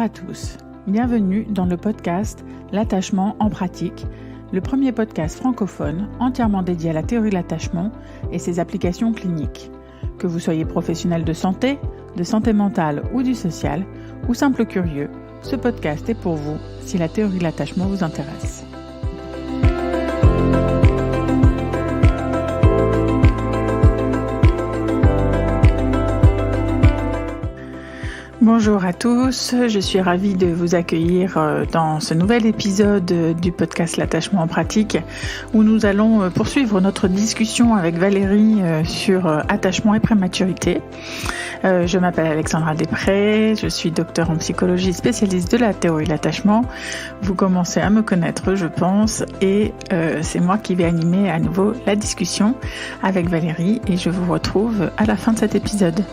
à tous, bienvenue dans le podcast L'attachement en pratique, le premier podcast francophone entièrement dédié à la théorie de l'attachement et ses applications cliniques. Que vous soyez professionnel de santé mentale ou du social, ou simple curieux, ce podcast est pour vous si la théorie de l'attachement vous intéresse. Bonjour à tous, je suis ravie de vous accueillir dans ce nouvel épisode du podcast L'attachement en pratique où nous allons poursuivre notre discussion avec Valérie sur attachement et prématurité. Je m'appelle Alexandra Després, je suis docteure en psychologie spécialiste de la théorie de l'attachement. Vous commencez à me connaître, je pense, et c'est moi qui vais animer à nouveau la discussion avec Valérie et je vous retrouve à la fin de cet épisode.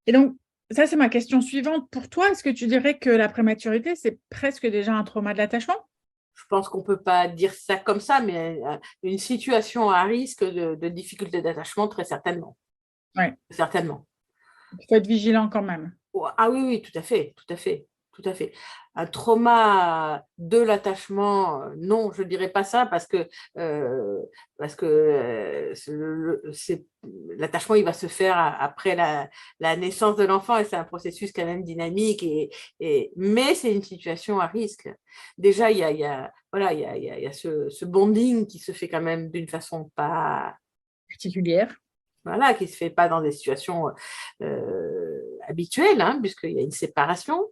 Et donc, ça, c'est ma question suivante. Pour toi, est-ce que tu dirais que la prématurité, c'est presque déjà un trauma de l'attachement ? Je pense qu'on ne peut pas dire ça comme ça, mais une situation à risque de difficulté d'attachement, très certainement. Oui. Certainement. Il faut être vigilant quand même. Ah oui, tout à fait. Un trauma de l'attachement, non, je ne dirais pas ça parce que l'attachement, il va se faire après la naissance de l'enfant et c'est un processus quand même dynamique, mais c'est une situation à risque. Déjà, il y a ce bonding qui se fait quand même d'une façon pas particulière. Voilà, qui ne se fait pas dans des situations habituelles, puisqu'il y a une séparation.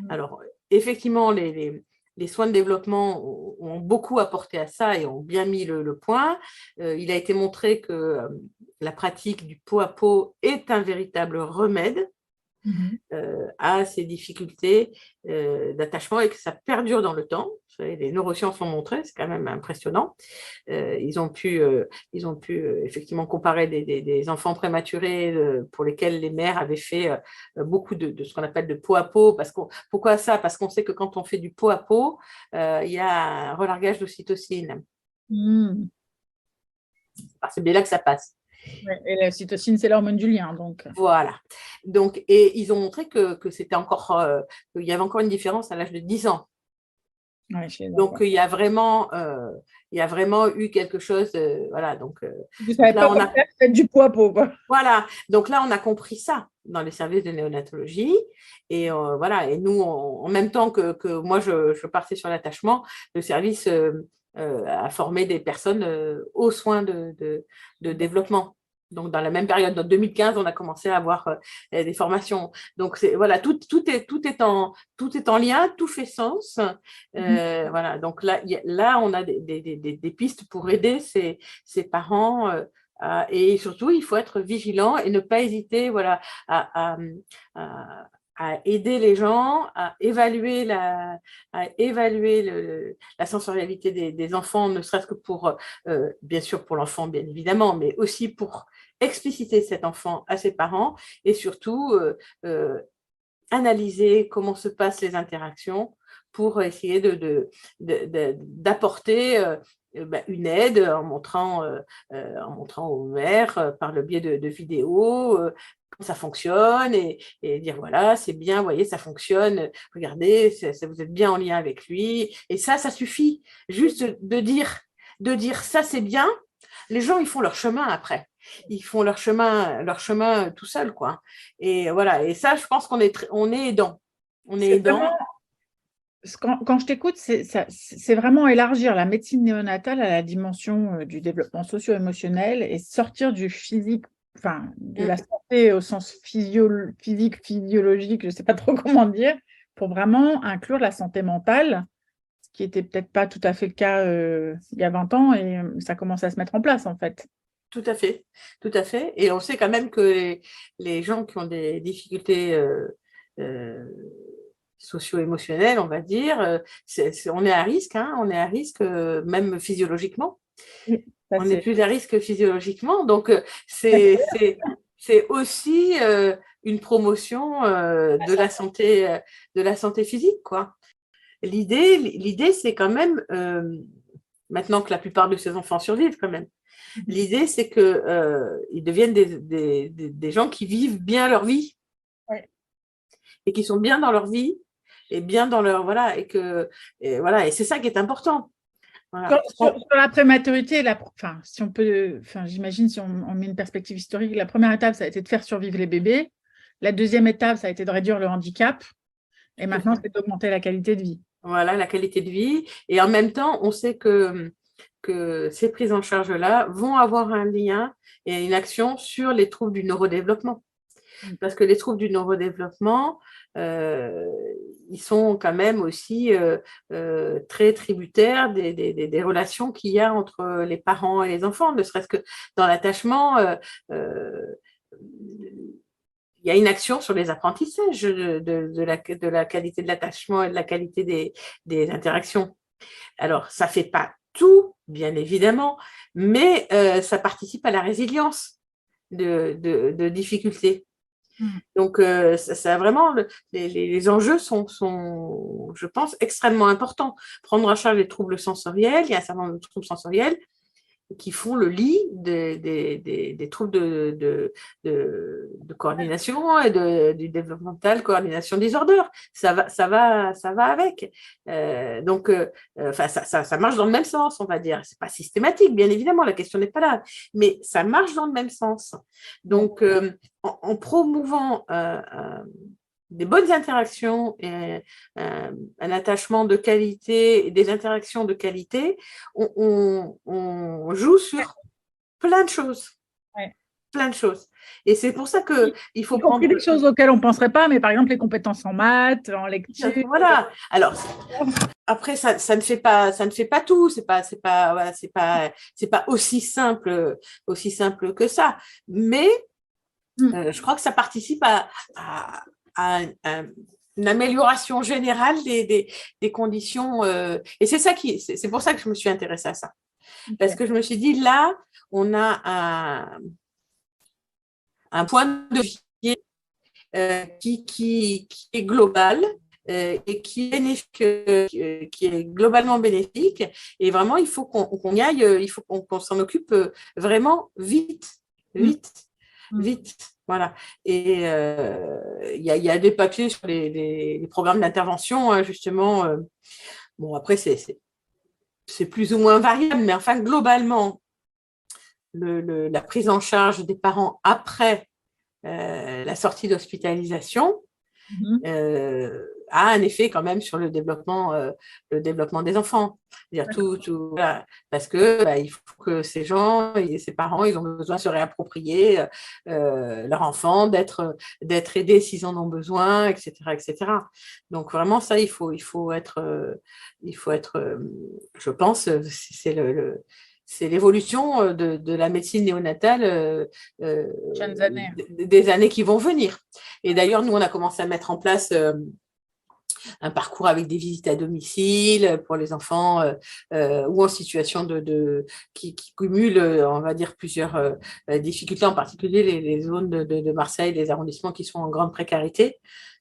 Alors, effectivement, les soins de développement ont beaucoup apporté à ça et ont bien mis le point. Il a été montré que la pratique du pot à pot est un véritable remède à ces difficultés d'attachement et que ça perdure dans le temps. Les neurosciences l'ont montré, c'est quand même impressionnant. Ils ont pu effectivement comparer des enfants prématurés pour lesquels les mères avaient fait beaucoup de ce qu'on appelle de pot à pot. Pourquoi ça ? Parce qu'on sait que quand on fait du pot à pot, il y a un relargage d'ocytocine. C'est bien là que ça passe. Et l'ocytocine, c'est l'hormone du lien. Voilà. Et ils ont montré que c'était encore, qu'il y avait encore une différence à l'âge de 10 ans. Ouais, donc, il y a vraiment eu quelque chose. Voilà. Donc, vous savez pas comment faire, faites du pot à pot, quoi. Voilà. Donc là, on a compris ça dans les services de néonatologie. Et voilà. Et nous, en même temps que moi, je partais sur l'attachement, le service a formé des personnes aux soins de développement. Donc, dans la même période, en 2015, on a commencé à avoir des formations. Donc, voilà, tout est en lien, tout fait sens. Voilà, donc là, on a des pistes pour aider ces parents. Et surtout, il faut être vigilant et ne pas hésiter, voilà, à aider les gens, à évaluer la sensorialité des enfants, ne serait-ce que pour, bien sûr pour l'enfant, bien évidemment, mais aussi pour expliciter cet enfant à ses parents et surtout analyser comment se passent les interactions pour essayer d'apporter une aide en montrant aux mères par le biais de vidéos comment ça fonctionne et dire voilà, c'est bien, vous voyez, ça fonctionne, regardez, vous êtes bien en lien avec lui. Et ça suffit juste de dire ça, c'est bien. Les gens, ils font leur chemin après. Ils font leur chemin tout seuls, quoi. Et voilà. Et ça, je pense qu'on est aidant. On est aidant. Quand je t'écoute, c'est vraiment élargir la médecine néonatale à la dimension du développement socio-émotionnel et sortir du physique, enfin, de la santé au sens physique, physiologique, je ne sais pas trop comment dire, pour vraiment inclure la santé mentale, ce qui n'était peut-être pas tout à fait le cas il y a 20 ans et ça commence à se mettre en place, en fait. Tout à fait. Et on sait quand même que les gens qui ont des difficultés socio-émotionnelles, on va dire, on est à risque, on est à risque même physiologiquement. Oui, on est plus à risque physiologiquement. Donc, c'est aussi une promotion de la santé physique, quoi. L'idée, c'est quand même maintenant que la plupart de ces enfants survivent quand même. L'idée, c'est qu'ils deviennent des gens qui vivent bien leur vie, Ouais. et qui sont bien dans leur vie et bien dans leur… Voilà, et c'est ça qui est important. Voilà. Sur la prématurité, enfin, si on peut, enfin, j'imagine si on met une perspective historique, la première étape, ça a été de faire survivre les bébés. La deuxième étape, ça a été de réduire le handicap. Et maintenant, c'est d'augmenter la qualité de vie. Voilà, la qualité de vie. Et en même temps, on sait que ces prises en charge-là vont avoir un lien et une action sur les troubles du neurodéveloppement. Parce que les troubles du neurodéveloppement, ils sont quand même aussi très tributaires des relations qu'il y a entre les parents et les enfants, ne serait-ce que dans l'attachement. Il y a une action sur les apprentissages de la qualité de l'attachement et de la qualité des interactions. Alors, ça ne fait pas tout, bien évidemment, mais ça participe à la résilience de difficultés. Donc, ça vraiment, les enjeux sont, je pense, extrêmement importants. Prendre en charge les troubles sensoriels, il y a un certain nombre de troubles sensoriels qui font le lit des troubles de coordination et du développemental coordination disorder. Ça va avec. Ça marche dans le même sens, on va dire. C'est pas systématique, bien évidemment, la question n'est pas là, mais ça marche dans le même sens. Donc, en promouvant des bonnes interactions et un attachement de qualité et des interactions de qualité, on joue sur plein de choses. Ouais. Plein de choses. Et c'est pour ça qu'il faut prendre… des choses auxquelles on ne penserait pas, mais par exemple les compétences en maths, en lecture. Voilà. Alors, après, ça ne fait pas tout. C'est pas aussi simple que ça. Mais je crois que ça participe à une amélioration générale des conditions. Et c'est pour ça que je me suis intéressée à ça. Okay. Parce que je me suis dit, là, on a un point de vue qui est global et qui est globalement bénéfique. Et vraiment, il faut qu'on y aille, il faut qu'on s'en occupe vraiment vite. Voilà. Et il y a des papiers sur les programmes d'intervention, hein, justement. Bon, après, c'est plus ou moins variable, mais enfin, globalement, la prise en charge des parents après la sortie d'hospitalisation a un effet quand même sur le développement des enfants. C'est-à-dire voilà, parce que il faut que ces gens et ces parents, ils ont besoin de se réapproprier leur enfant, d'être aidés s'ils en ont besoin, etc., etc. Donc vraiment ça, il faut être, je pense, c'est l'évolution de la médecine néonatale des années qui vont venir. Et d'ailleurs, nous, on a commencé à mettre en place un parcours avec des visites à domicile pour les enfants ou en situation qui cumulent, on va dire, plusieurs difficultés, en particulier les zones de Marseille, les arrondissements qui sont en grande précarité.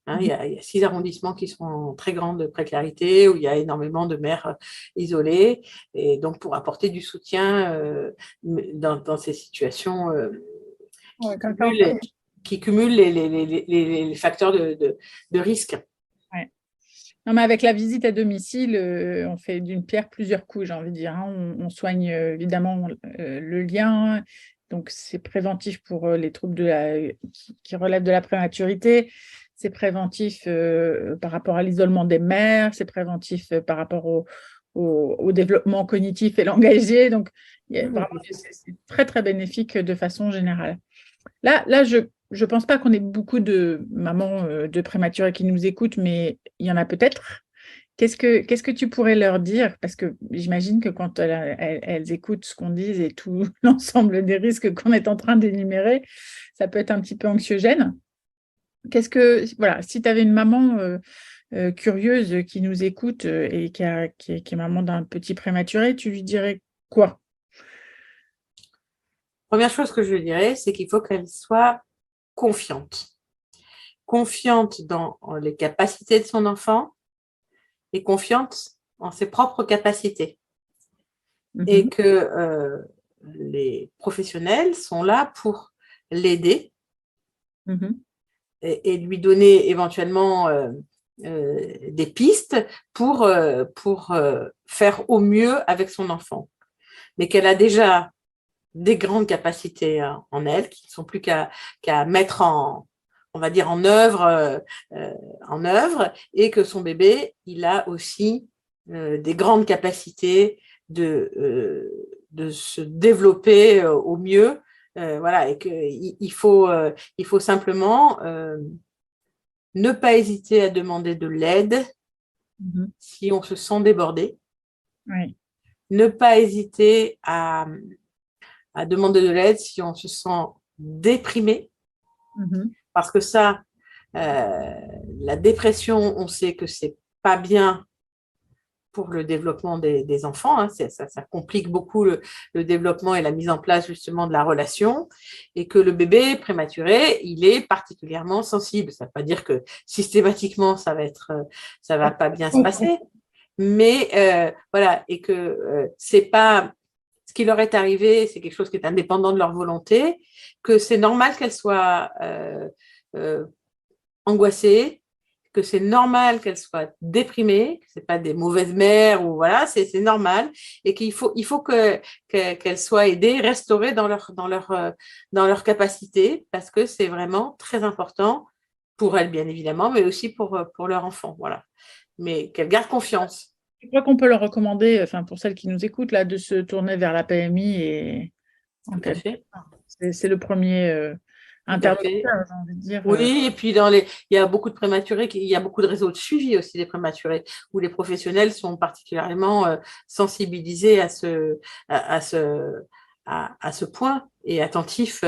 Hein, il y a 6 arrondissements qui sont en très grande précarité, où il y a énormément de mères isolées. Et donc, pour apporter du soutien dans ces situations qui cumulent les facteurs de risque. Ouais. Non, mais avec la visite à domicile, on fait d'une pierre plusieurs coups, j'ai envie de dire. Hein. On soigne évidemment le lien. Donc, c'est préventif pour les troubles qui relèvent de la prématurité. C'est préventif par rapport à l'isolement des mères, c'est préventif par rapport au développement cognitif et langagier. Donc, vraiment, c'est très, très bénéfique de façon générale. Là, je ne pense pas qu'on ait beaucoup de mamans de prématurés qui nous écoutent, mais il y en a peut-être. Qu'est-ce que tu pourrais leur dire? Parce que j'imagine que quand elles écoutent ce qu'on dit et tout l'ensemble des risques qu'on est en train d'énumérer, ça peut être un petit peu anxiogène. Voilà, si tu avais une maman curieuse qui nous écoute et qui est maman d'un petit prématuré, tu lui dirais quoi? Première chose que je lui dirais, c'est qu'il faut qu'elle soit confiante. Confiante dans les capacités de son enfant et confiante en ses propres capacités. et que les professionnels sont là pour l'aider et lui donner éventuellement des pistes pour faire au mieux avec son enfant. Mais qu'elle a déjà des grandes capacités en elle, qui ne sont plus qu'à mettre on va dire en œuvre, et que son bébé, il a aussi des grandes capacités de se développer au mieux. Voilà, et qu'il faut simplement ne pas hésiter à demander de l'aide si on se sent débordé. Oui. Ne pas hésiter à demander de l'aide si on se sent déprimé. Parce que ça, la dépression, on sait que c'est pas bien pour le développement des enfants. Hein. Ça complique beaucoup le développement et la mise en place justement de la relation, et que le bébé prématuré, il est particulièrement sensible. Ça ne veut pas dire que systématiquement ça va pas bien se passer, mais voilà, et que c'est pas ce qui leur est arrivé, c'est quelque chose qui est indépendant de leur volonté, que c'est normal qu'elles soient angoissées, que c'est normal qu'elles soient déprimées, que ce n'est pas des mauvaises mères, ou voilà, c'est normal, et qu'il faut qu'elles soient aidées, restaurées dans leur capacité, parce que c'est vraiment très important pour elles, bien évidemment, mais aussi pour leur enfant, voilà. Mais qu'elles gardent confiance. Je crois qu'on peut leur recommander, enfin pour celles qui nous écoutent, là, de se tourner vers la PMI et c'est le premier interlocuteur, j'ai envie de dire. Oui, et puis il y a beaucoup de prématurés, il y a beaucoup de réseaux de suivi aussi des prématurés, où les professionnels sont particulièrement sensibilisés à ce point et attentifs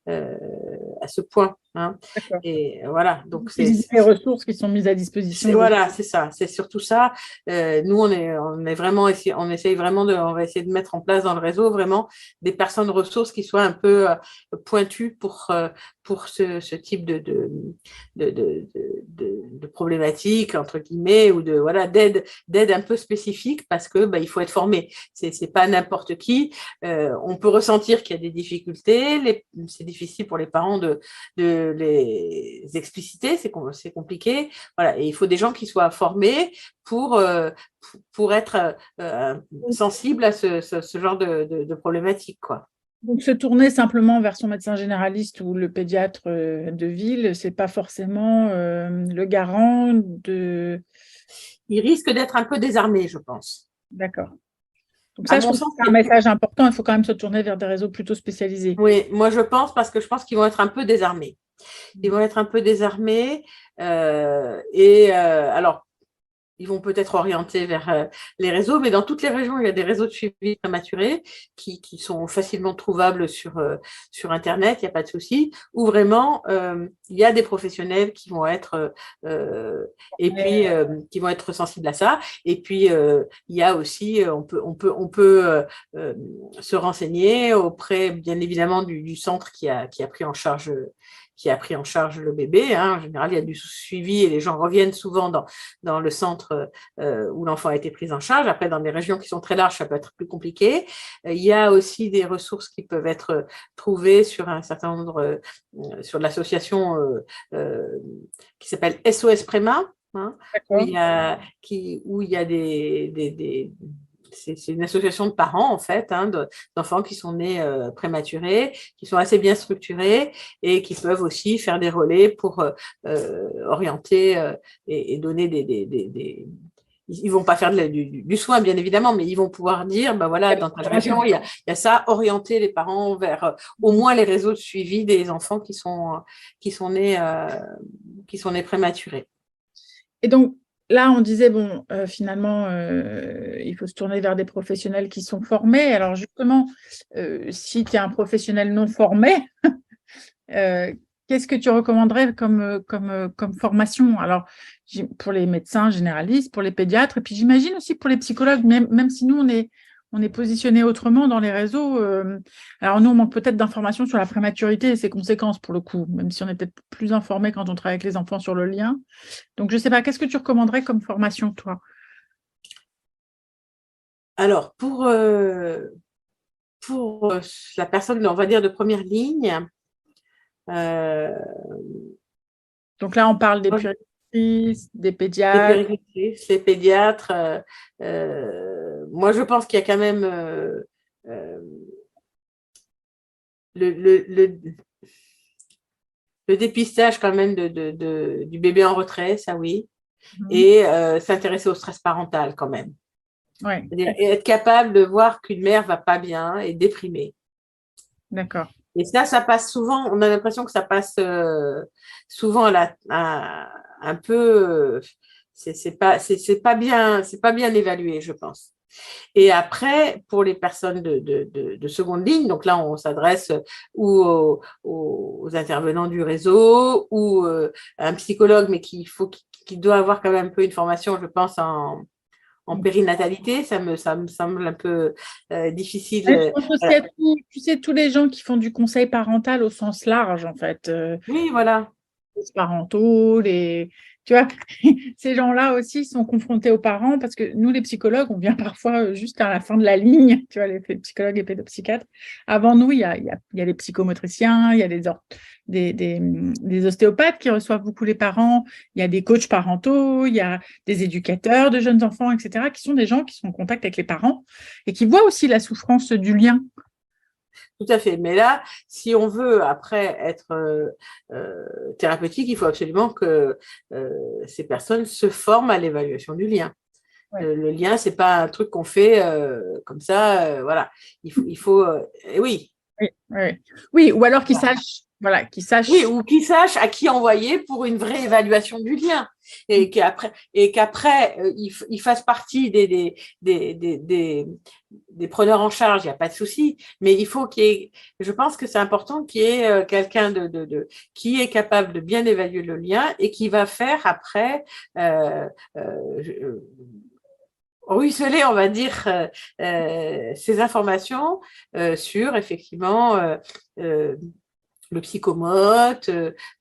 à ce point. Hein. Et voilà, donc c'est les ressources qui sont mises à disposition. Voilà, c'est ça, c'est surtout ça. Nous, on va essayer de mettre en place dans le réseau vraiment des personnes ressources qui soient un peu pointues pour ce type de problématiques, entre guillemets, ou d'aide un peu spécifique, parce que il faut être formé. C'est pas n'importe qui. On peut ressentir qu'il y a des difficultés. C'est difficile pour les parents de les expliciter, c'est compliqué. Voilà, et il faut des gens qui soient formés pour être sensibles à ce genre de problématiques, quoi. Donc, se tourner simplement vers son médecin généraliste ou le pédiatre de ville, c'est pas forcément le garant de… Il risque d'être un peu désarmé, je pense. D'accord. Donc ça, je pense que c'est un message important. Il faut quand même se tourner vers des réseaux plutôt spécialisés. Oui, moi je pense, parce que je pense qu'ils vont être un peu désarmés. Ils vont être un peu désarmés. Alors, ils vont peut-être orienter vers les réseaux, mais dans toutes les régions, il y a des réseaux de suivi prématuré qui sont facilement trouvables sur Internet, il n'y a pas de souci, où vraiment, il y a des professionnels qui vont être qui vont être sensibles à ça. Et puis, il y a aussi, on peut se renseigner auprès, bien évidemment, du centre qui a pris en charge le bébé. Hein. En général, il y a du suivi et les gens reviennent souvent dans le centre où l'enfant a été pris en charge. Après, dans des régions qui sont très larges, ça peut être plus compliqué. Il y a aussi des ressources qui peuvent être trouvées sur un certain nombre, sur l'association qui s'appelle SOS Préma, hein, où il y a c'est une association de parents, en fait, hein, d'enfants qui sont nés prématurés, qui sont assez bien structurés et qui peuvent aussi faire des relais pour orienter et donner ils ne vont pas faire du soin, bien évidemment, mais ils vont pouvoir dire, voilà, dans ta région, il y a ça, orienter les parents vers au moins les réseaux de suivi des enfants qui sont nés prématurés. Et donc, là, on disait, finalement, il faut se tourner vers des professionnels qui sont formés. Alors, justement, si tu es un professionnel non formé, qu'est-ce que tu recommanderais comme formation? Alors, pour les médecins généralistes, pour les pédiatres, et puis j'imagine aussi pour les psychologues, même si nous, on est positionné autrement dans les réseaux. Alors, nous, on manque peut-être d'informations sur la prématurité et ses conséquences, pour le coup, même si on est peut-être plus informé quand on travaille avec les enfants sur le lien. Donc, je ne sais pas, qu'est-ce que tu recommanderais comme formation, toi? Alors, pour la personne, on va dire, de première ligne, euh, Donc là, on parle des moi, puéricultrices, des les pédiatres. puéricultrices, les pédiatres, moi, je pense qu'il y a quand même euh, le, le, le, le dépistage quand même du bébé en retrait, ça oui, Mhm. et s'intéresser au stress parental quand même. Ouais, C'est-à-dire être capable de voir qu'une mère va pas bien et déprimée. d'accord. Et ça passe souvent, on a l'impression que ça passe souvent un peu, c'est pas bien évalué, je pense. Et après, pour les personnes de seconde ligne, donc là, on s'adresse ou aux intervenants du réseau ou à un psychologue, mais qui doit avoir quand même un peu une formation, je pense, en périnatalité. Ça me semble un peu difficile. Ouais, je pense aussi à tu sais, tous les gens qui font du conseil parental au sens large, en fait. Oui, voilà. Les parentaux, tu vois, ces gens-là aussi sont confrontés aux parents parce que nous, les psychologues, on vient parfois juste à la fin de la ligne, tu vois, les psychologues et pédopsychiatres. Avant nous, il y a les psychomotriciens, il y a des ostéopathes qui reçoivent beaucoup les parents, il y a des coachs parentaux, il y a des éducateurs de jeunes enfants, etc., qui sont des gens qui sont en contact avec les parents et qui voient aussi la souffrance du lien. Tout à fait. Mais là, si on veut après être thérapeutique, il faut absolument que ces personnes se forment à l'évaluation du lien. Ouais. Le lien, c'est pas un truc qu'on fait comme ça. Voilà. Il faut oui. Oui, oui. Oui, ou alors qu'ils sachent, voilà, qu'ils Oui, sachent. ou qu'ils sachent à qui envoyer pour une vraie évaluation du lien. Et qu'après ils fassent partie des preneurs en charge, il n'y a pas de souci. Mais il faut qu'il y ait, je pense que c'est important qu'il y ait quelqu'un qui est capable de bien évaluer le lien et qui va faire après euh, euh, ruisseler, on va dire, ces informations sur effectivement euh, le psychomote,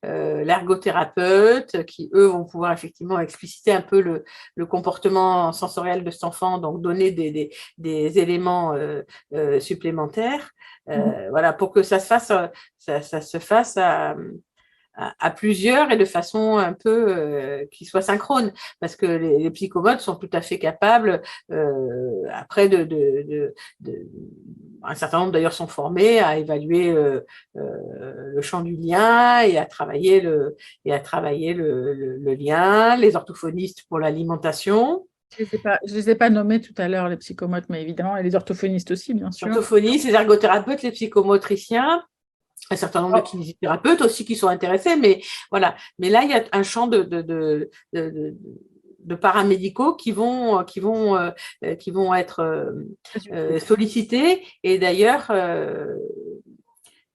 l'ergothérapeute, qui, eux, vont pouvoir effectivement expliciter un peu le comportement sensoriel de cet enfant, donc donner des éléments supplémentaires. Voilà, pour que ça se fasse, ça se fasse à plusieurs et de façon un peu qui soit synchrone, parce que les psychomotes sont tout à fait capables, après un certain nombre d'ailleurs sont formés à évaluer le champ du lien et à travailler le lien, les orthophonistes pour l'alimentation. Je les ai pas nommés tout à l'heure, les psychomotes, mais évidemment, et les orthophonistes aussi, bien sûr. Orthophonistes, les ergothérapeutes, les psychomotriciens, un certain nombre de Oh, kinésithérapeutes aussi qui sont intéressés, mais voilà. Mais là, il y a un champ de paramédicaux qui vont être très utile. sollicités. Et d'ailleurs,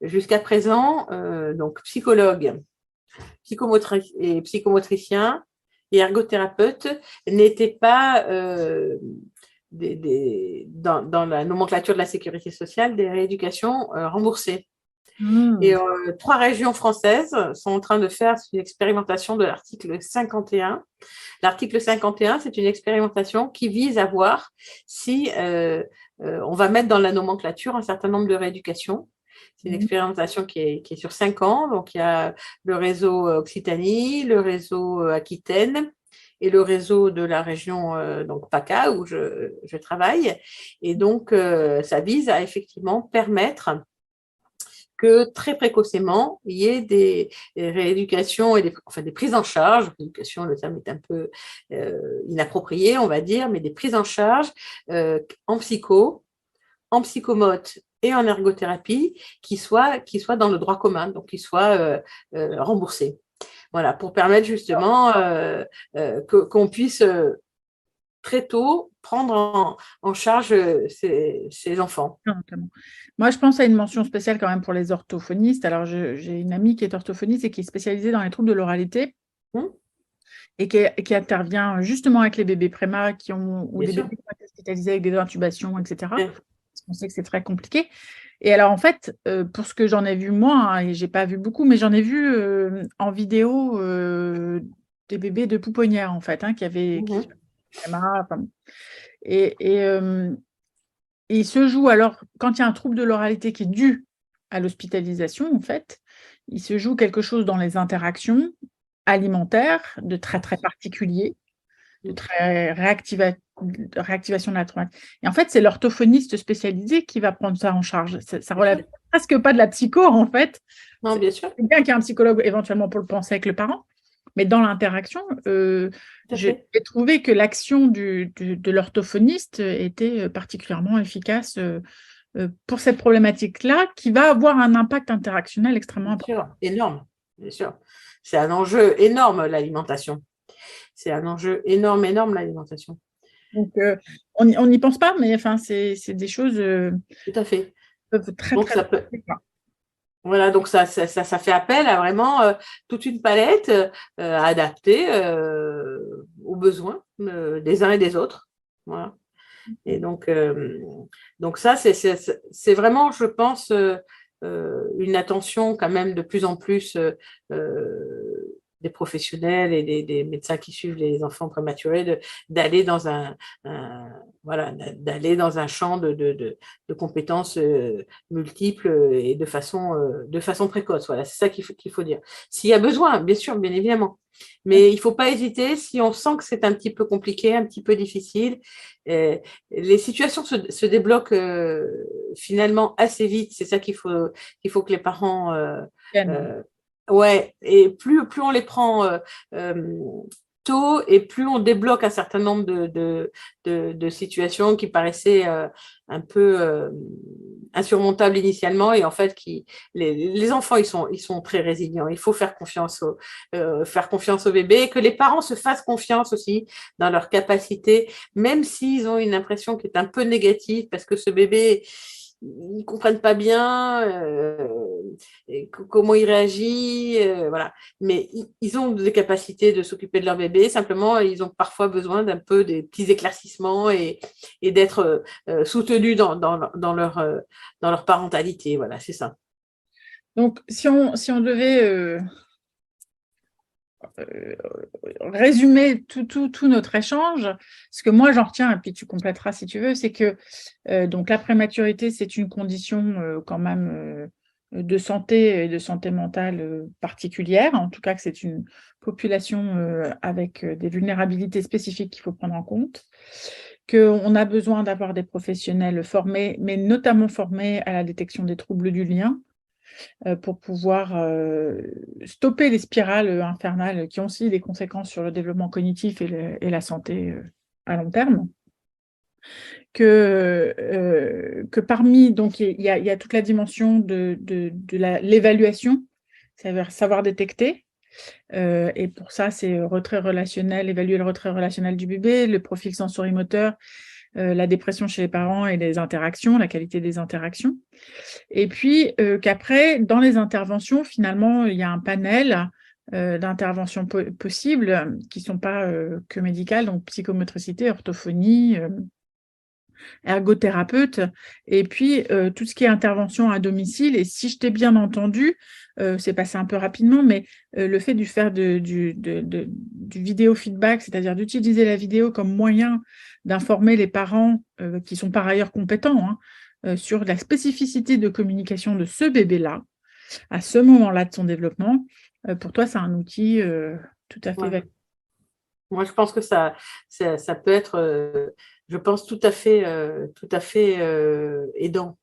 jusqu'à présent, donc psychologues, psychomotriciens et ergothérapeutes n'étaient pas dans la nomenclature de la sécurité sociale des rééducations remboursées. Et Hmm. 3 régions françaises sont en train de faire une expérimentation de l'article 51. L'article 51, c'est une expérimentation qui vise à voir si on va mettre dans la nomenclature un certain nombre de rééducations. C'est une Hmm. expérimentation qui est sur 5 ans. Donc, il y a le réseau Occitanie, le réseau Aquitaine et le réseau de la région donc PACA où je travaille. Et donc, ça vise à effectivement permettre que très précocement, il y ait des rééducations et enfin des prises en charge. Rééducation, le terme est un peu inapproprié, on va dire, mais des prises en charge en psycho, en psychomote et en ergothérapie qui soient dans le droit commun, donc qui soient remboursés. Voilà, pour permettre justement qu'on puisse très tôt prendre en charge ces enfants. Notamment. Moi, je pense à une mention spéciale quand même pour les orthophonistes. Alors, j'ai une amie qui est orthophoniste et qui est spécialisée dans les troubles de l'oralité Hum, et qui intervient justement avec les bébés préma ou bien des sûr. bébés qui ont été hospitalisés avec des intubations, etc. Ouais. Parce qu'on sait que c'est très compliqué. Et alors, en fait, pour ce que j'en ai vu moi, hein, et j'ai pas vu beaucoup, mais j'en ai vu en vidéo des bébés de pouponnière, en fait, hein, qui Mhm. préma, enfin, et il se joue alors, quand il y a un trouble de l'oralité qui est dû à l'hospitalisation, en fait, il se joue quelque chose dans les interactions alimentaires de très, très particulier, de très réactivation de la traumatique. Et en fait, c'est l'orthophoniste spécialisé qui va prendre ça en charge. Ça relève presque pas de la psycho, en fait. Non, bien sûr. C'est bien qu'il y ait un psychologue éventuellement pour le penser avec le parent, mais dans l'interaction, j'ai trouvé que l'action de l'orthophoniste était particulièrement efficace pour cette problématique-là, qui va avoir un impact interactionnel extrêmement important. Énorme, bien sûr. C'est un enjeu énorme, l'alimentation. C'est un enjeu énorme, l'alimentation. Donc, on n'y pense pas, mais enfin, c'est des choses tout à fait. Peuvent très, donc, très ça peut... Voilà, donc ça fait appel à vraiment toute une palette adaptée aux besoins des uns et des autres. Voilà. Et donc ça, c'est vraiment, je pense, une attention quand même de plus en plus des professionnels et des médecins qui suivent les enfants prématurés d'aller dans d'aller dans un champ de compétences multiples et de façon précoce. Voilà, c'est ça qu'il faut dire. S'il y a besoin, bien sûr, bien évidemment. Mais il ne faut pas hésiter si on sent que c'est un petit peu compliqué, un petit peu difficile. Les situations se débloquent finalement assez vite. C'est ça qu'il faut que les parents ouais, et plus on les prend tôt et plus on débloque un certain nombre de situations qui paraissaient un peu insurmontables initialement, et en fait les enfants ils sont très résilients. Il faut faire confiance au bébé, et que les parents se fassent confiance aussi dans leur capacité, même s'ils ont une impression qui est un peu négative parce que ce bébé ils ne comprennent pas bien comment il réagit, voilà. Mais ils ont des capacités de s'occuper de leur bébé, simplement ils ont parfois besoin d'un peu des petits éclaircissements et d'être soutenus dans leur parentalité, voilà, c'est ça. Donc, si on devait résumer tout notre échange, ce que moi j'en retiens, et puis tu compléteras si tu veux, c'est que donc la prématurité, c'est une condition quand même de santé et de santé mentale particulière, en tout cas que c'est une population avec des vulnérabilités spécifiques qu'il faut prendre en compte, qu'on a besoin d'avoir des professionnels formés, mais notamment formés à la détection des troubles du lien, pour pouvoir stopper les spirales infernales qui ont aussi des conséquences sur le développement cognitif et la santé à long terme. Que parmi, donc il y a toute la dimension de l'évaluation, c'est-à-dire savoir détecter. Et pour ça, c'est retrait relationnel, évaluer le retrait relationnel du bébé, le profil sensorimoteur, la dépression chez les parents et les interactions, la qualité des interactions. Et puis qu'après, dans les interventions, finalement, il y a un panel d'interventions possibles qui ne sont pas que médicales, donc psychomotricité, orthophonie, ergothérapeute, et puis tout ce qui est intervention à domicile. Et si je t'ai bien entendu, c'est passé un peu rapidement, mais le fait de faire du vidéo feedback, c'est-à-dire d'utiliser la vidéo comme moyen d'informer les parents qui sont par ailleurs compétents sur la spécificité de communication de ce bébé-là, à ce moment-là de son développement, pour toi, c'est un outil tout à fait valide. Moi, je pense que ça peut être, je pense, tout à fait aidant.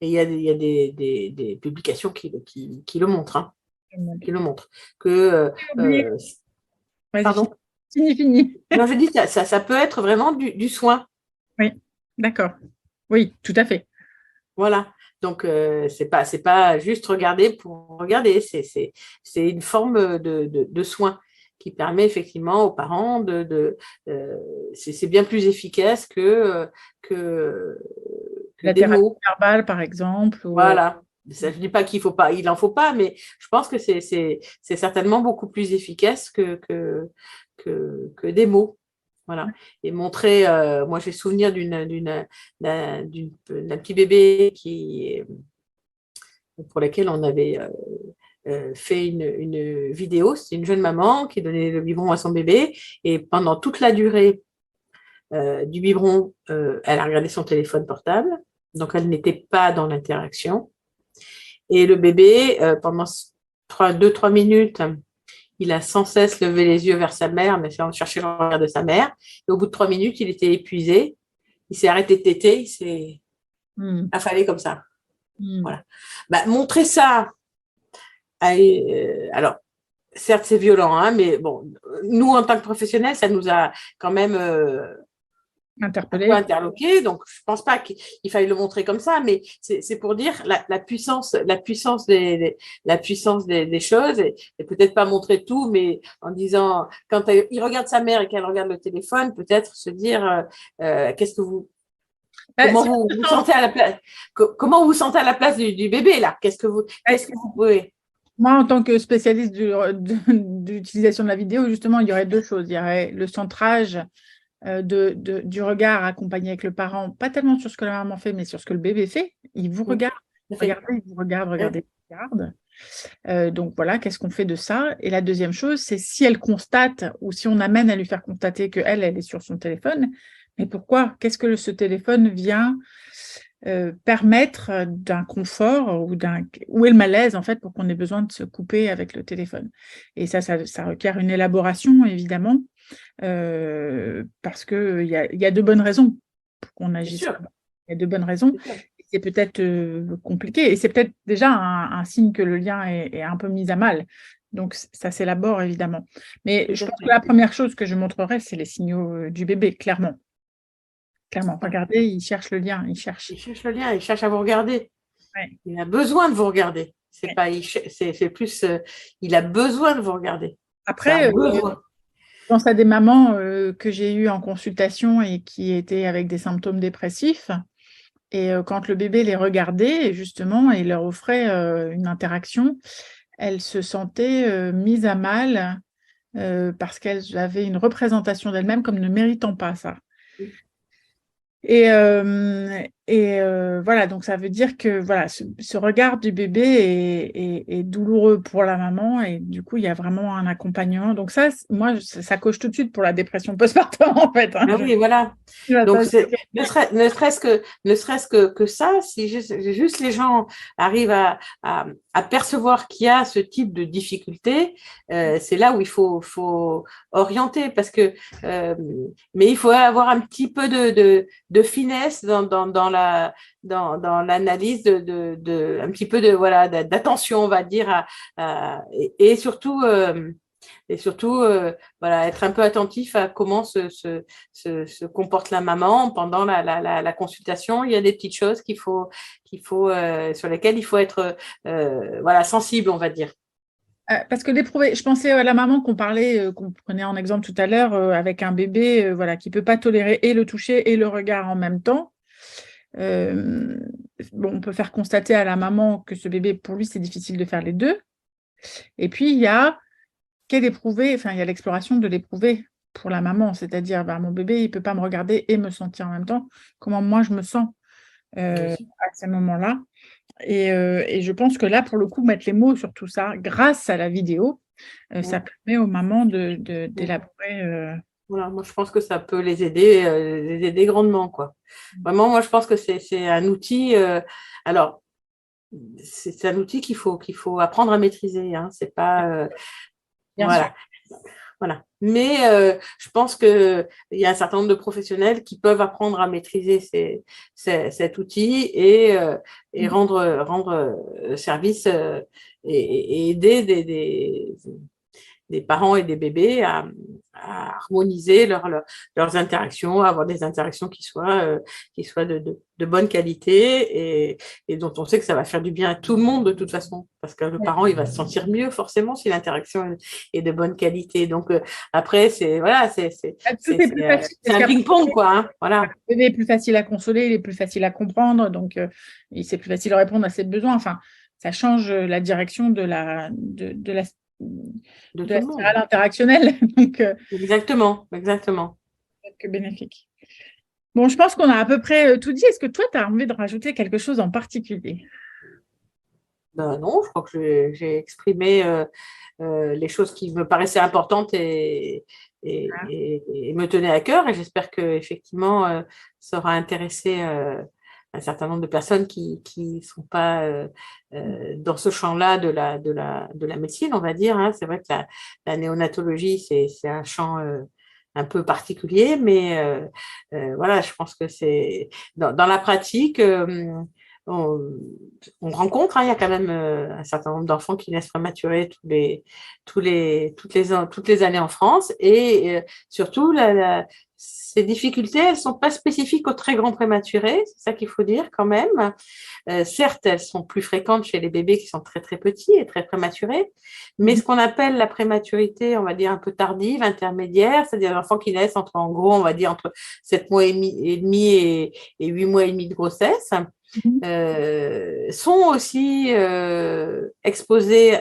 Et il y a des publications qui le montrent. Hein, qui le montrent. Que, pardon. Fini. Non, je dis, ça peut être vraiment du soin. Oui, d'accord. Oui, tout à fait. Voilà. Donc, c'est pas juste regarder pour regarder. C'est une forme de soin qui permet effectivement aux parents c'est bien plus efficace que la des thérapie mots verbale, par exemple. Voilà. Ça, je dis pas il n'en faut pas, mais je pense que c'est certainement beaucoup plus efficace que des mots. Voilà. Et montrer, moi j'ai souvenir d'un petit bébé pour laquelle on avait fait une vidéo. C'est une jeune maman qui donnait le biberon à son bébé, et pendant toute la durée du biberon, elle a regardé son téléphone portable, donc elle n'était pas dans l'interaction. Et le bébé, pendant 2-3 minutes, il a sans cesse levé les yeux vers sa mère, mais sans chercher le regard de sa mère. Et au bout de 3 minutes, il était épuisé. Il s'est arrêté de téter, il s'est affalé comme ça. Voilà. Montrer ça, alors, certes, c'est violent, hein, mais bon, nous, en tant que professionnels, ça nous a quand même interloqué. Donc, je ne pense pas qu'il faille le montrer comme ça, mais c'est pour dire la puissance des choses, et peut-être pas montrer tout, mais en disant, quand il regarde sa mère et qu'elle regarde le téléphone, peut-être se dire, qu'est-ce que vous... Comment vous vous sentez à la place, comment vous vous sentez à la place du bébé, là? Qu'est-ce que vous pouvez... Moi, en tant que spécialiste de l'utilisation de la vidéo, justement, il y aurait deux choses. Il y aurait le centrage du regard accompagné avec le parent, pas tellement sur ce que la maman fait, mais sur ce que le bébé fait. Il vous regarde, regardez, il vous regarde, regardez, il regarde. Donc voilà, qu'est-ce qu'on fait de ça? Et la deuxième chose, c'est si elle constate ou si on amène à lui faire constater qu'elle est sur son téléphone, mais pourquoi? Qu'est-ce que ce téléphone vient permettre d'un confort où est le malaise en fait pour qu'on ait besoin de se couper avec le téléphone. Et ça requiert une élaboration évidemment parce qu'il y a de bonnes raisons pour qu'on agisse. Il y a de bonnes raisons. C'est peut-être compliqué et c'est peut-être déjà un signe que le lien est un peu mis à mal. Donc ça s'élabore évidemment. Mais je pense que la première chose que je montrerai, c'est les signaux du bébé, clairement. Clairement, regardez, il cherche le lien, il cherche le lien, il cherche à vous regarder. Ouais. Il a besoin de vous regarder. C'est pas, c'est plus, il a besoin de vous regarder. Après, je pense à des mamans que j'ai eues en consultation et qui étaient avec des symptômes dépressifs. Et quand le bébé les regardait, justement, et leur offrait une interaction, elles se sentaient mises à mal parce qu'elles avaient une représentation d'elles-mêmes comme ne méritant pas ça. Et voilà, donc ça veut dire que voilà, ce regard du bébé est douloureux pour la maman et du coup, il y a vraiment un accompagnement. Donc ça, moi, ça coche tout de suite pour la dépression postpartum en fait. Hein. Oui, voilà. Donc, ne serait-ce que ça, si juste les gens arrivent à percevoir qu'il y a ce type de difficulté, c'est là où il faut orienter parce que, mais il faut avoir un petit peu de finesse dans l'analyse un petit peu d'attention, on va dire, et surtout voilà, être un peu attentif à comment se comporte la maman pendant la consultation. Il y a des petites choses sur lesquelles il faut être voilà, sensible, on va dire. Parce que l'éprouver, je pensais à la maman qu'on prenait en exemple tout à l'heure, avec un bébé voilà, qui ne peut pas tolérer et le toucher et le regard en même temps. On peut faire constater à la maman que ce bébé, pour lui, c'est difficile de faire les deux. Et puis, il y a l'exploration de l'éprouver pour la maman, c'est-à-dire mon bébé, il ne peut pas me regarder et me sentir en même temps. Comment moi, je me sens à ces moments-là. Et je pense que là, pour le coup, mettre les mots sur tout ça, grâce à la vidéo, ça permet aux mamans d'élaborer. Voilà, moi, je pense que ça peut les aider grandement, quoi. Vraiment, moi, je pense que c'est un outil. Alors, c'est un outil qu'il faut apprendre à maîtriser. Hein. C'est pas. Voilà. Voilà. Mais je pense qu'il y a un certain nombre de professionnels qui peuvent apprendre à maîtriser cet outil et rendre service et aider des parents et des bébés à harmoniser leurs interactions, à avoir des interactions qui soient de bonne qualité et dont on sait que ça va faire du bien à tout le monde de toute façon, parce que le parent, il va se sentir mieux forcément si l'interaction est de bonne qualité. Donc après, c'est un ping-pong, quoi. Hein, voilà. Le bébé est plus facile à consoler, il est plus facile à comprendre, donc c'est plus facile à répondre à ses besoins. Enfin, ça change la direction de la spirale interactionnelle. Donc, exactement. Que bénéfique. Bon, je pense qu'on a à peu près tout dit. Est-ce que toi, tu as envie de rajouter quelque chose en particulier? Ben non, je crois que j'ai exprimé les choses qui me paraissaient importantes et me tenaient à cœur. Et j'espère qu'effectivement, ça aura intéressé un certain nombre de personnes qui ne sont pas dans ce champ-là de la médecine, on va dire. Hein. C'est vrai que la néonatologie, c'est un champ un peu particulier, mais voilà, je pense que c'est dans la pratique. On, on rencontre, hein, il y a quand même un certain nombre d'enfants qui naissent prématurés toutes les années en France. Et surtout, ces difficultés, elles ne sont pas spécifiques aux très grands prématurés, c'est ça qu'il faut dire quand même. Certes, elles sont plus fréquentes chez les bébés qui sont très très petits et très prématurés, mais ce qu'on appelle la prématurité, on va dire un peu tardive, intermédiaire, c'est-à-dire les enfants qui naissent en gros, on va dire entre 7 mois et demi et 8 mois et demi de grossesse, sont aussi exposés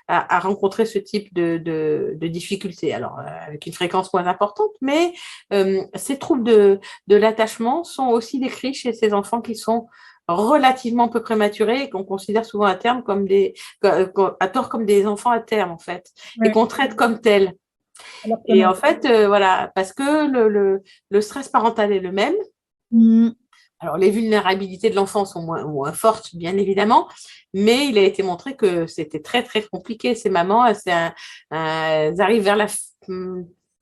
à rencontrer ce type de difficultés. Alors, avec une fréquence moins importante, mais ces troubles de l'attachement sont aussi décrits chez ces enfants qui sont relativement peu prématurés et qu'on considère souvent à terme à tort comme des enfants à terme, en fait, et qu'on traite comme tels. Et en fait, voilà, parce que le stress parental est le même. Alors, les vulnérabilités de l'enfant sont moins fortes, bien évidemment, mais il a été montré que c'était très, très compliqué. Ces mamans, elles arrivent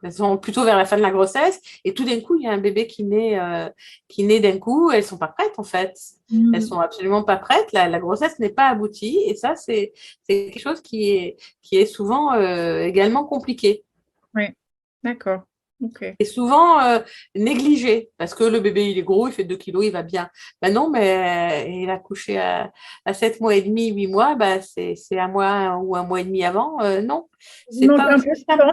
elles sont plutôt vers la fin de la grossesse, et tout d'un coup, il y a un bébé qui naît d'un coup. Elles ne sont pas prêtes, en fait. Elles ne sont absolument pas prêtes. La grossesse n'est pas aboutie, et ça, c'est quelque chose qui est souvent également compliqué. Oui, d'accord. Okay. Et souvent négligé, parce que le bébé, il est gros, il fait 2 kilos, il va bien. Ben non, mais il a couché à 7 mois et demi, 8 mois, ben c'est un mois ou un mois et demi avant. Non, c'est pas aussi simple.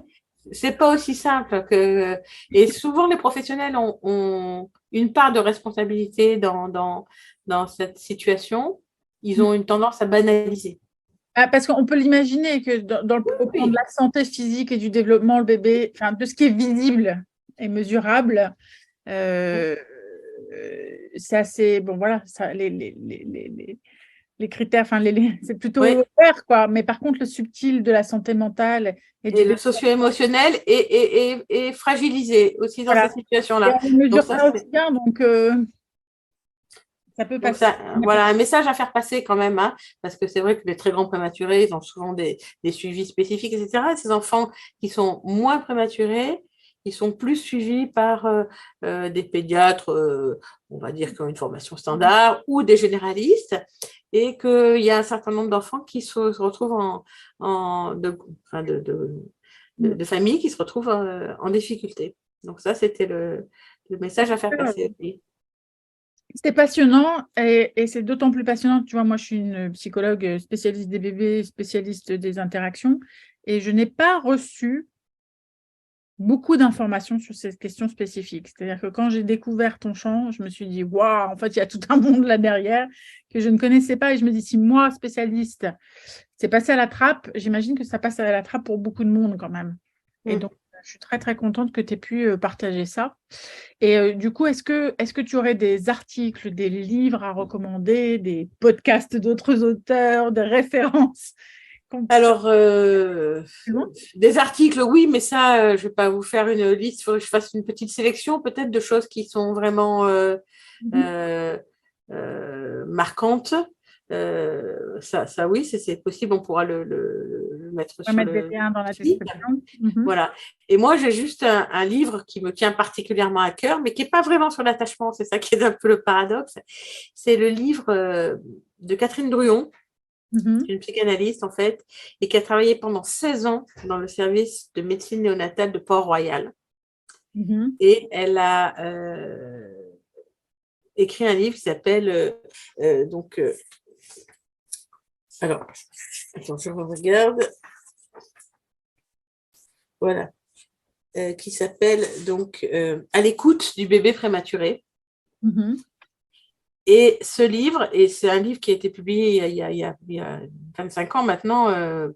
C'est pas aussi simple que. Et souvent, les professionnels ont une part de responsabilité dans cette situation. Ils ont une tendance à banaliser. Ah, parce qu'on peut l'imaginer que dans le plan de la santé physique et du développement, le bébé, enfin, de ce qui est visible et mesurable, c'est assez. Bon, voilà, ça, les critères, enfin, c'est plutôt vert, quoi. Mais par contre, le subtil de la santé mentale et le socio-émotionnel est fragilisé aussi dans cette situation-là. On mesure ça aussi bien, donc. Ça peut passer. Voilà, un message à faire passer quand même, hein, parce que c'est vrai que les très grands prématurés, ils ont souvent des suivis spécifiques, etc. Et ces enfants qui sont moins prématurés, ils sont plus suivis par des pédiatres, on va dire, qui ont une formation standard, ou des généralistes, et qu'il y a un certain nombre d'enfants qui se retrouvent de familles qui se retrouvent en difficulté. Donc ça, c'était le message à faire passer aussi. C'était passionnant et c'est d'autant plus passionnant. Tu vois, moi, je suis une psychologue spécialiste des bébés, spécialiste des interactions et je n'ai pas reçu beaucoup d'informations sur ces questions spécifiques. C'est-à-dire que quand j'ai découvert ton champ, je me suis dit, waouh, en fait, il y a tout un monde là derrière que je ne connaissais pas. Et je me dis, si moi, spécialiste, c'est passé à la trappe, j'imagine que ça passe à la trappe pour beaucoup de monde quand même. Et donc, je suis très, très contente que tu aies pu partager ça. Et du coup, est-ce que tu aurais des articles, des livres à recommander, des podcasts d'autres auteurs, des références? Alors, des articles, oui, mais ça, je ne vais pas vous faire une liste. Il faudrait que je fasse une petite sélection peut-être de choses qui sont vraiment marquantes. Ça, oui, c'est possible, on pourra le mettre sur mettre des liens dans la description. Voilà. Et moi, j'ai juste un livre qui me tient particulièrement à cœur, mais qui n'est pas vraiment sur l'attachement. C'est ça qui est un peu le paradoxe. C'est le livre de Catherine Druon, une psychanalyste en fait, et qui a travaillé pendant 16 ans dans le service de médecine néonatale de Port-Royal. Et elle a écrit un livre qui s'appelle alors, attends, je regarde. Voilà. Qui s'appelle donc À l'écoute du bébé prématuré. Et ce livre, et c'est un livre qui a été publié il y a 25 ans maintenant,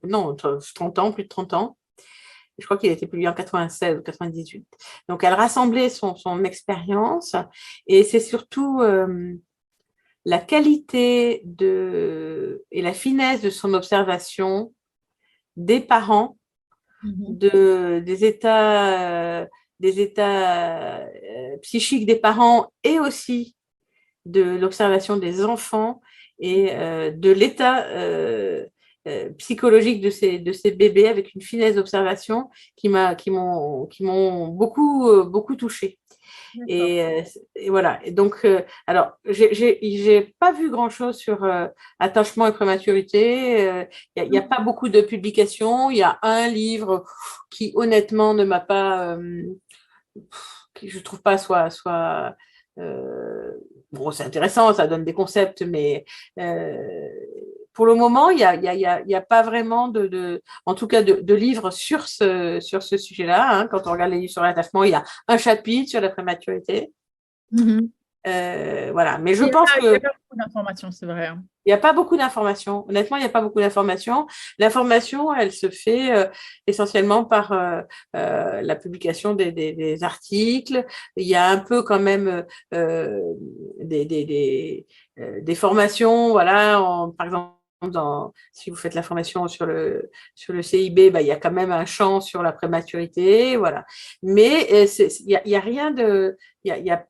non, 30 ans, plus de 30 ans. Je crois qu'il a été publié en 96 ou 98. Donc, elle rassemblait son expérience et c'est surtout la qualité et la finesse de son observation des parents, des états psychiques des parents et aussi de l'observation des enfants et de l'état psychologique de ces bébés avec une finesse d'observation qui m'ont beaucoup touchée. Et voilà. Et donc, alors, j'ai pas vu grand-chose sur attachement et prématurité. Il y a pas beaucoup de publications. Il y a un livre qui, honnêtement, ne m'a pas, qui je trouve pas soit bon, c'est intéressant, ça donne des concepts, mais pour le moment, il y a pas vraiment en tout cas, de livres sur ce sujet-là. Hein. Quand on regarde les livres sur l'attachement, il y a un chapitre sur la prématurité. Voilà. Mais je pense que. Il n'y a pas beaucoup d'informations, c'est vrai. Hein. Il n'y a pas beaucoup d'informations. Honnêtement, il n'y a pas beaucoup d'informations. L'information, elle se fait essentiellement par la publication des articles. Il y a un peu quand même des formations, voilà. Par exemple, si vous faites la formation sur le CIB, il y a quand même un champ sur la prématurité, voilà. Mais il y a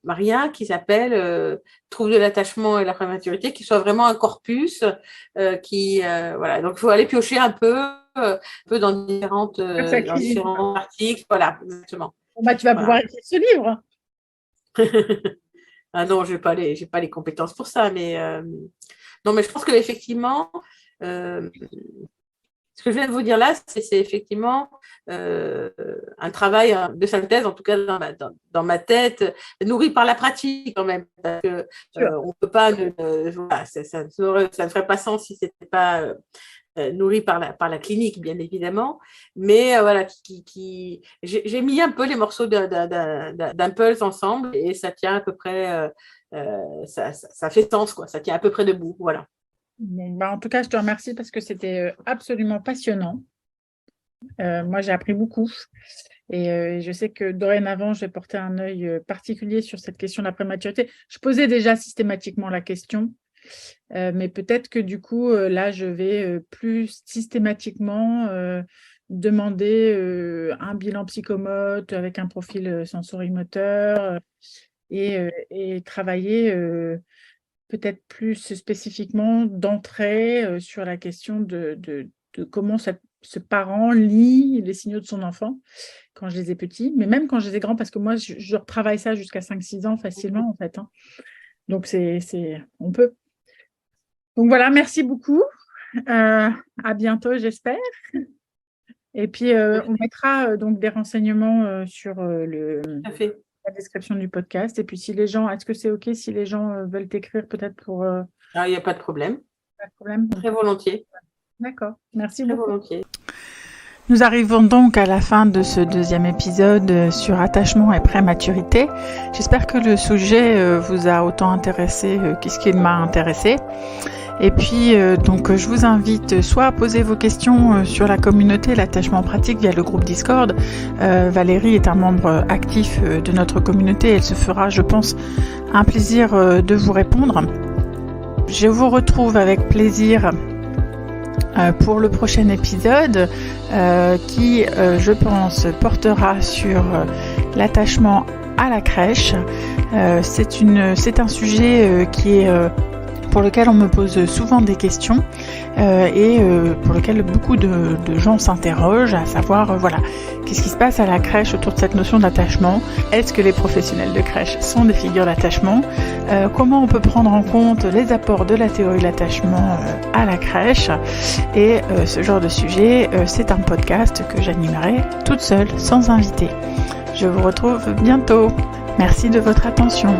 rien qui s'appelle trouble de l'attachement et la prématurité qui soit vraiment un corpus voilà. Donc il faut aller piocher un peu dans différents articles, voilà, exactement. Tu vas pouvoir écrire ce livre. Ah non, j'ai pas les compétences pour ça, mais non, mais je pense qu'effectivement, ce que je viens de vous dire là, c'est effectivement un travail de synthèse, en tout cas dans ma tête, nourri par la pratique quand même, parce que on peut pas, voilà, ça ne ferait pas sens si c'était pas nourri par la clinique, bien évidemment, mais voilà, j'ai mis un peu les morceaux d'Impulse ensemble et ça tient à peu près, ça fait sens, quoi, ça tient à peu près debout, voilà. Bon, en tout cas, je te remercie parce que c'était absolument passionnant. Moi, j'ai appris beaucoup et je sais que dorénavant, je vais porter un œil particulier sur cette question de la prématurité. Je posais déjà systématiquement la question, mais peut-être que du coup, là, je vais plus systématiquement demander un bilan psychomote avec un profil sensorimoteur et travailler peut-être plus spécifiquement d'entrée sur la question de comment ce parent lit les signaux de son enfant quand je les ai petits, mais même quand je les ai grands, parce que moi, je retravaille ça jusqu'à 5-6 ans facilement, en fait. Hein. Donc, on peut. Donc, voilà, merci beaucoup. À bientôt, j'espère. Et puis, on mettra donc des renseignements sur Tout à fait. La description du podcast. Et puis, est-ce que c'est OK si les gens veulent t'écrire peut-être pour… Il n'y a pas de problème. Pas de problème. Très volontiers. D'accord. Merci Très beaucoup. volontiers. Nous arrivons donc à la fin de ce deuxième épisode sur attachement et prématurité. J'espère que le sujet vous a autant intéressé qu'est-ce qu'il m'a intéressé. Et puis, donc, je vous invite soit à poser vos questions sur la communauté L'attachement pratique via le groupe Discord. Valérie est un membre actif de notre communauté. Elle se fera, je pense, un plaisir de vous répondre. Je vous retrouve avec plaisir pour le prochain épisode qui, je pense, portera sur l'attachement à la crèche. C'est un sujet qui est pour lequel on me pose souvent des questions et pour lequel beaucoup de gens s'interrogent, à savoir, voilà, qu'est-ce qui se passe à la crèche autour de cette notion d'attachement? Est-ce que les professionnels de crèche sont des figures d'attachement? Comment on peut prendre en compte les apports de la théorie de l'attachement à la crèche? Et ce genre de sujet, c'est un podcast que j'animerai toute seule, sans invité. Je vous retrouve bientôt. Merci de votre attention.